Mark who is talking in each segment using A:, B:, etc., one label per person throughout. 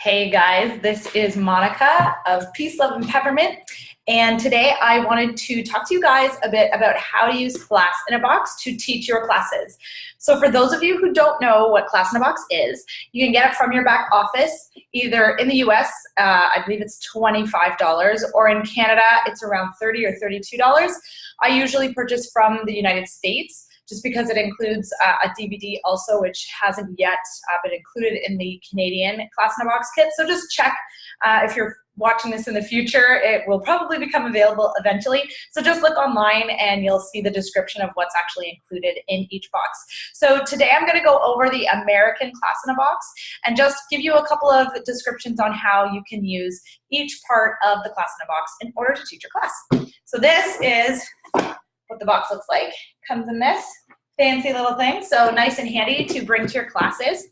A: Hey guys, this is Monica of Peace, Love, and Peppermint, and today I wanted to talk to you guys a bit about how to use Class in a Box to teach your classes. So for those of you who don't know what Class in a Box is, you can get it from your back office, either in the US, I believe it's $25, or in Canada, it's around $30 or $32. I usually purchase from the United States, just because it includes a DVD also, which hasn't yet been included in the Canadian Class in a Box kit. So just check if you're watching this in the future. It will probably become available eventually. So just look online and you'll see the description of what's actually included in each box. So today I'm going to go over the American Class in a Box and just give you a couple of descriptions on how you can use each part of the Class in a Box in order to teach your class. So this is what the box looks like. Comes in this fancy little thing, so nice and handy to bring to your classes.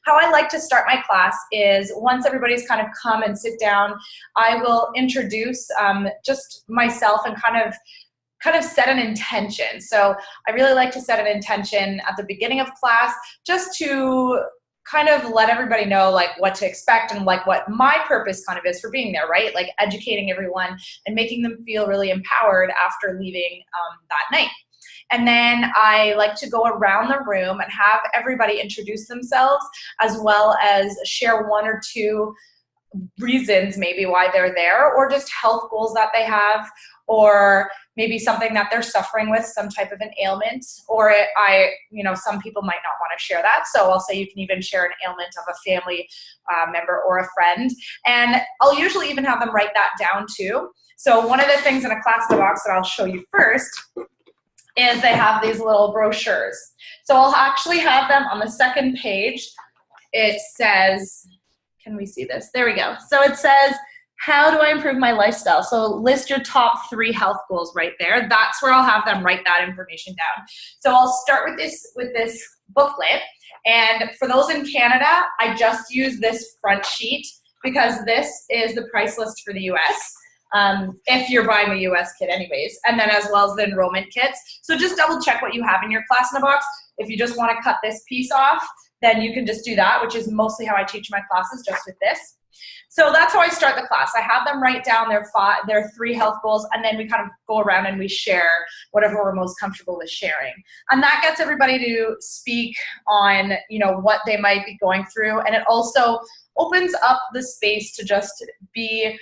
A: How I like to start my class is once everybody's kind of come and sit down, I will introduce just myself and kind of set an intention. So I really like to set an intention at the beginning of class just to kind of let everybody know like what to expect and like what my purpose kind of is for being there, right? Like educating everyone and making them feel really empowered after leaving that night. And then I like to go around the room and have everybody introduce themselves, as well as share one or two reasons maybe why they're there, or just health goals that they have, or maybe something that they're suffering with, some type of an ailment, or some people might not want to share that. So I'll say you can even share an ailment of a family member or a friend. And I'll usually even have them write that down too. So one of the things in a Class in a Box that I'll show you first is they have these little brochures. So I'll actually have them on the second page. It says, can we see this? There we go. So it says, how do I improve my lifestyle? So list your top 3 health goals right there. That's where I'll have them write that information down. So I'll start with this booklet. And for those in Canada, I just use this front sheet because this is the price list for the US. If you're buying the US kit anyways, and then as well as the enrollment kits. So just double check what you have in your Class in a Box. If you just want to cut this piece off, then you can just do that, which is mostly how I teach my classes, just with this. So that's how I start the class. I have them write down their 3 health goals, and then we kind of go around and we share whatever we're most comfortable with sharing. And that gets everybody to speak on, what they might be going through, and it also opens up the space to just be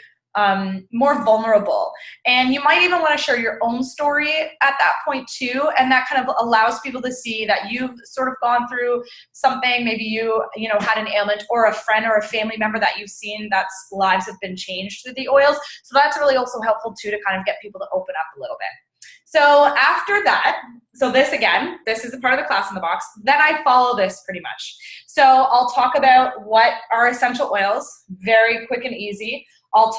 A: more vulnerable. And you might even want to share your own story at that point too, and that kind of allows people to see that you've sort of gone through something. Maybe you had an ailment, or a friend or a family member that you've seen that's lives have been changed through the oils. So that's really also helpful too, to kind of get people to open up a little bit. So after that, this is the part of the Class in the Box. Then I follow this pretty much. So I'll talk about what are essential oils, very quick and easy. I'll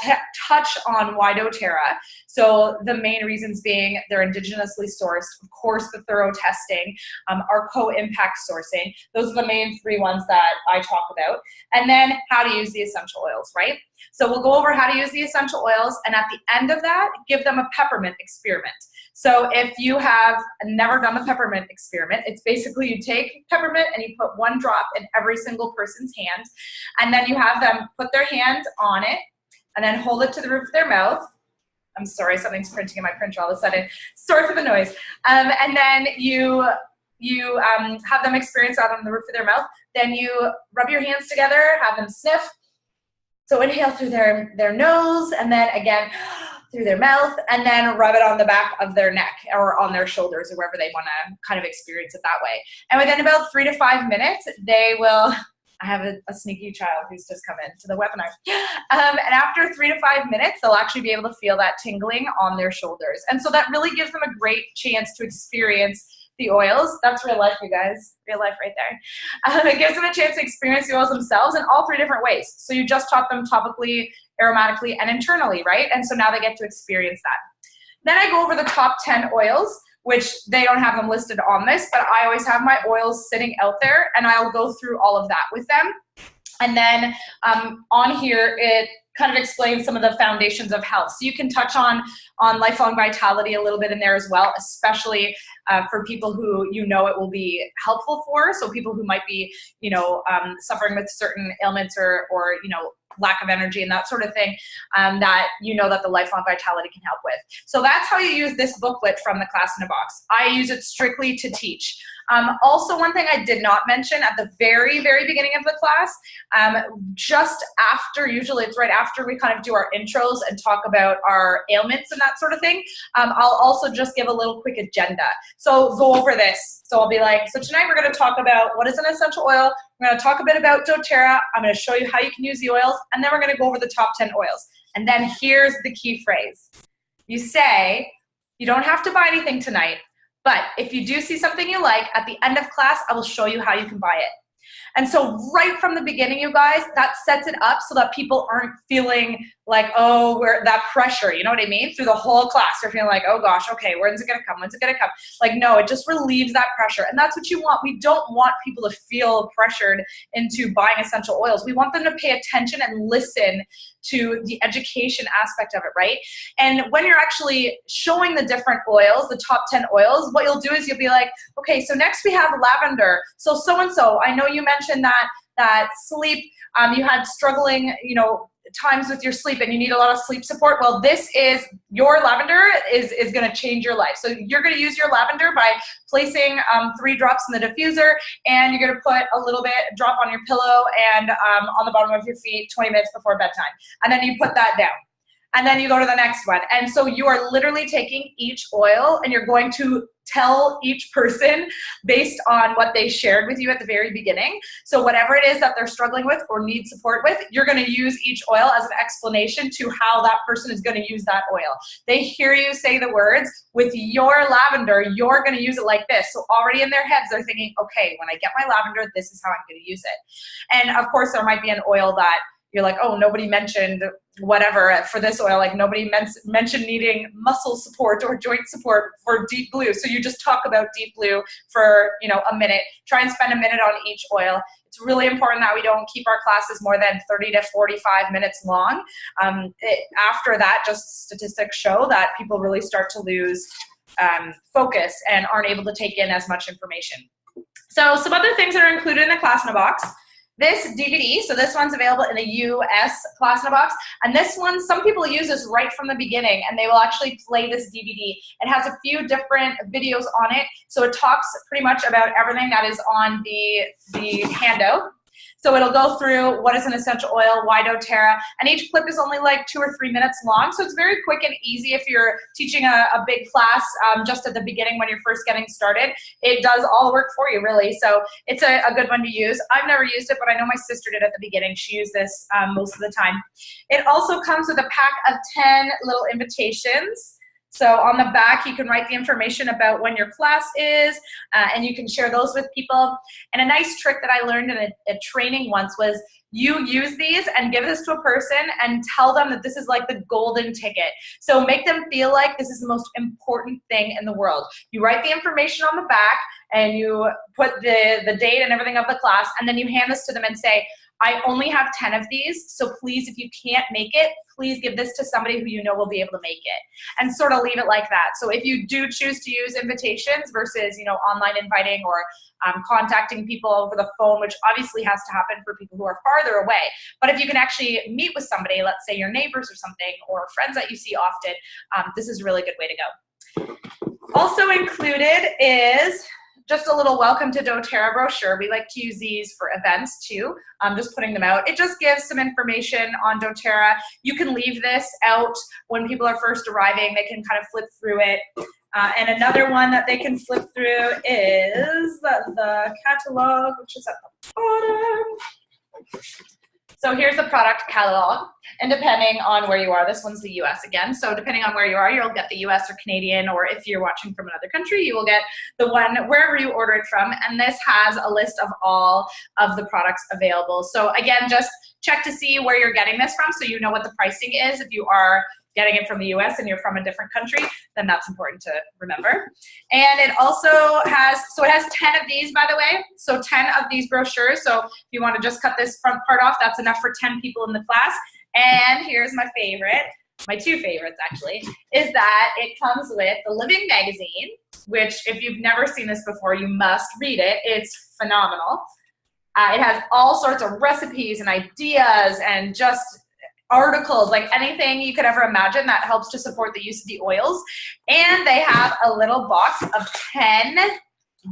A: touch on why doTERRA. So the main reasons being they're indigenously sourced, of course the thorough testing, our co-impact sourcing. Those are the main 3 ones that I talk about. And then how to use the essential oils, right? So we'll go over how to use the essential oils, and at the end of that, give them a peppermint experiment. So if you have never done the peppermint experiment, it's basically you take peppermint and you put 1 drop in every single person's hand, and then you have them put their hand on it, and then hold it to the roof of their mouth. I'm sorry, something's printing in my printer all of a sudden. Sorry for the noise. And then you have them experience that on the roof of their mouth. Then you rub your hands together, have them sniff. So inhale through their nose, and then again through their mouth, and then rub it on the back of their neck or on their shoulders or wherever they want to kind of experience it that way. And within about 3 to 5 minutes, they will... I have a sneaky child who's just come into the webinar. And after 3 to 5 minutes, they'll actually be able to feel that tingling on their shoulders. And so that really gives them a great chance to experience the oils. That's real life, you guys. Real life right there. It gives them a chance to experience the oils themselves in all 3 different ways. So you just taught them topically, aromatically, and internally, right? And so now they get to experience that. Then I go over the top 10 oils, which they don't have them listed on this, but I always have my oils sitting out there, and I'll go through all of that with them. And then on here, it kind of explains some of the foundations of health. So you can touch on lifelong vitality a little bit in there as well, especially for people who you know it will be helpful for. So people who might be, you know, suffering with certain ailments or you know, lack of energy and that sort of thing, that you know that the lifelong vitality can help with. So that's how you use this booklet from the Class in a Box. I use it strictly to teach. Also, one thing I did not mention at the very, very beginning of the class, just after, usually it's right after we kind of do our intros and talk about our ailments and that sort of thing, I'll also just give a little quick agenda. So go over this. So I'll be like, so tonight we're going to talk about what is an essential oil. We're going to talk a bit about doTERRA. I'm going to show you how you can use the oils, and then we're going to go over the top 10 oils. And then here's the key phrase. You say, you don't have to buy anything tonight, but if you do see something you like, at the end of class, I will show you how you can buy it. And so right from the beginning, you guys, that sets it up so that people aren't feeling like, oh, we're that pressure, you know what I mean? Through the whole class, they're feeling like, oh gosh, okay, when's it gonna come? When's it gonna come? Like, no, it just relieves that pressure. And that's what you want. We don't want people to feel pressured into buying essential oils. We want them to pay attention and listen to the education aspect of it, right? And when you're actually showing the different oils, the top 10 oils, what you'll do is you'll be like, okay, so next we have lavender. So I know you mentioned that sleep, you had struggling, you know, times with your sleep and you need a lot of sleep support. Well, this is your lavender is going to change your life. So you're going to use your lavender by placing 3 drops in the diffuser, and you're going to put a little bit drop on your pillow and on the bottom of your feet 20 minutes before bedtime. And then you put that down. And then you go to the next one. And so you are literally taking each oil and you're going to tell each person based on what they shared with you at the very beginning. So whatever it is that they're struggling with or need support with, you're going to use each oil as an explanation to how that person is going to use that oil. They hear you say the words, with your lavender, you're going to use it like this. So already in their heads, they're thinking, okay, when I get my lavender, this is how I'm going to use it. And of course, there might be an oil that you're like, oh, nobody mentioned whatever for this oil, like nobody mentioned needing muscle support or joint support for Deep Blue. So you just talk about Deep Blue for, you know, a minute. Try and spend a minute on each oil. It's really important that we don't keep our classes more than 30 to 45 minutes long. After that, just statistics show that people really start to lose focus and aren't able to take in as much information. So some other things that are included in the Class in a Box. This DVD, so this one's available in the US Class in a Box, and this one, some people use this right from the beginning, and they will actually play this DVD. It has a few different videos on it, so it talks pretty much about everything that is on the handout. So it'll go through what is an essential oil, why doTERRA, and each clip is only like 2 or 3 minutes long, so it's very quick and easy if you're teaching a big class just at the beginning when you're first getting started. It does all the work for you, really, so it's a good one to use. I've never used it, but I know my sister did at the beginning. She used this most of the time. It also comes with a pack of 10 little invitations. So on the back, you can write the information about when your class is, and you can share those with people. And a nice trick that I learned in a training once was you use these and give this to a person and tell them that this is like the golden ticket. So make them feel like this is the most important thing in the world. You write the information on the back and you put the date and everything of the class, and then you hand this to them and say, I only have 10 of these, so please, if you can't make it, please give this to somebody who you know will be able to make it, and sort of leave it like that. So if you do choose to use invitations versus, you know, online inviting or contacting people over the phone, which obviously has to happen for people who are farther away, but if you can actually meet with somebody, let's say your neighbors or something, or friends that you see often, this is a really good way to go. Also included is just a little welcome to doTERRA brochure. We like to use these for events too. Just putting them out. It just gives some information on doTERRA. You can leave this out when people are first arriving. They can kind of flip through it. And another one that they can flip through is the catalog, which is at the bottom. So here's the product catalog, and depending on where you are, this one's the US again, so depending on where you are, you'll get the US or Canadian, or if you're watching from another country, you will get the one wherever you order it from, and this has a list of all of the products available. So again, just check to see where you're getting this from so you know what the pricing is. If you are getting it from the US and you're from a different country, then that's important to remember. And it also has, so it has 10 of these, by the way, so 10 of these brochures. So if you want to just cut this front part off, that's enough for 10 people in the class. And here's my favorite, my two favorites actually, is that it comes with the Living magazine, which if you've never seen this before, you must read it. It's phenomenal. It has all sorts of recipes and ideas and just articles, like anything you could ever imagine that helps to support the use of the oils. And they have a little box of 10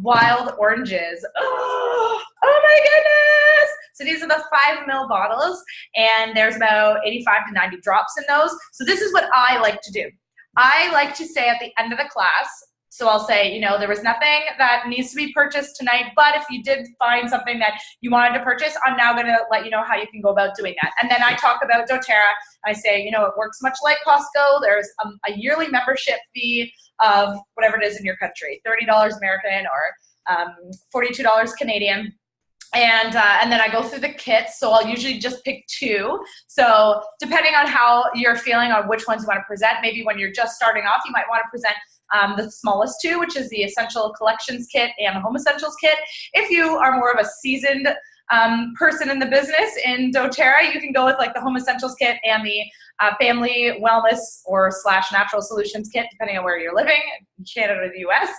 A: wild oranges. Oh my goodness! So these are the 5 ml bottles, and there's about 85 to 90 drops in those. So this is what I like to do. I like to say at the end of the class, so I'll say, you know, there was nothing that needs to be purchased tonight, but if you did find something that you wanted to purchase, I'm now going to let you know how you can go about doing that. And then I talk about doTERRA. I say, you know, it works much like Costco. There's a yearly membership fee of whatever it is in your country, $30 American or $42 Canadian. And then I go through the kits, so I'll usually just pick 2. So depending on how you're feeling on which ones you want to present, maybe when you're just starting off, you might want to present the smallest 2, which is the Essential Collections Kit and the Home Essentials Kit. If you are more of a seasoned person in the business in doTERRA, you can go with like the Home Essentials Kit and the Family Wellness or / Natural Solutions Kit, depending on where you're living, Canada or the US.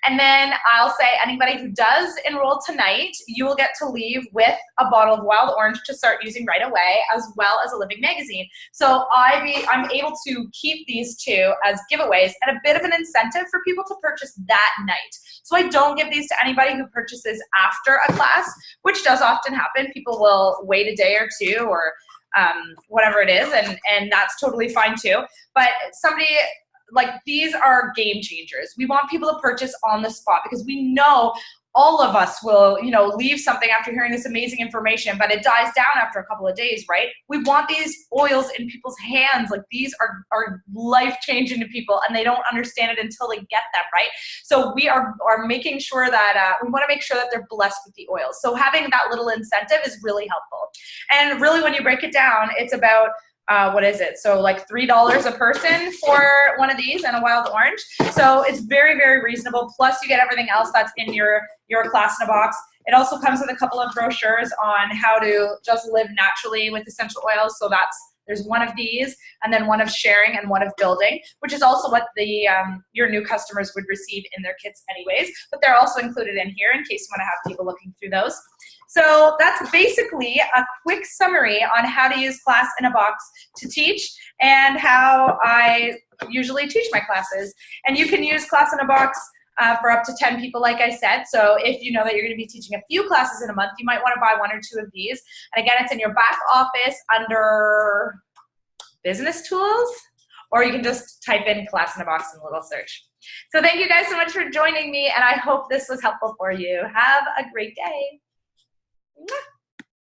A: And then I'll say anybody who does enroll tonight, you will get to leave with a bottle of wild orange to start using right away, as well as a Living magazine. So I'm able to keep these 2 as giveaways and a bit of an incentive for people to purchase that night. So I don't give these to anybody who purchases after a class, which does often happen. People will wait a day or 2 or whatever it is, and that's totally fine too. But somebody, like, these are game changers. We want people to purchase on the spot because we know all of us will, you know, leave something after hearing this amazing information, but it dies down after a couple of days, right? We want these oils in people's hands. Like, these are life-changing to people, and they don't understand it until they get them, right? So we are making sure that we want to make sure that they're blessed with the oils. So having that little incentive is really helpful. And really, when you break it down, it's about what is it? So like $3 a person for one of these and a wild orange. So it's very, very reasonable. Plus you get everything else that's in your class in a box. It also comes with a couple of brochures on how to just live naturally with essential oils. So there's one of these, and then one of sharing and one of building, which is also what the your new customers would receive in their kits anyways, but they're also included in here in case you want to have people looking through those. So that's basically a quick summary on how to use Class in a Box to teach and how I usually teach my classes. And you can use Class in a Box for up to 10 people, like I said. So if you know that you're going to be teaching a few classes in a month, you might want to buy 1 or 2 of these. And again, it's in your back office under Business Tools, or you can just type in Class in a Box in a little search. So thank you guys so much for joining me, and I hope this was helpful for you. Have a great day. Mwah.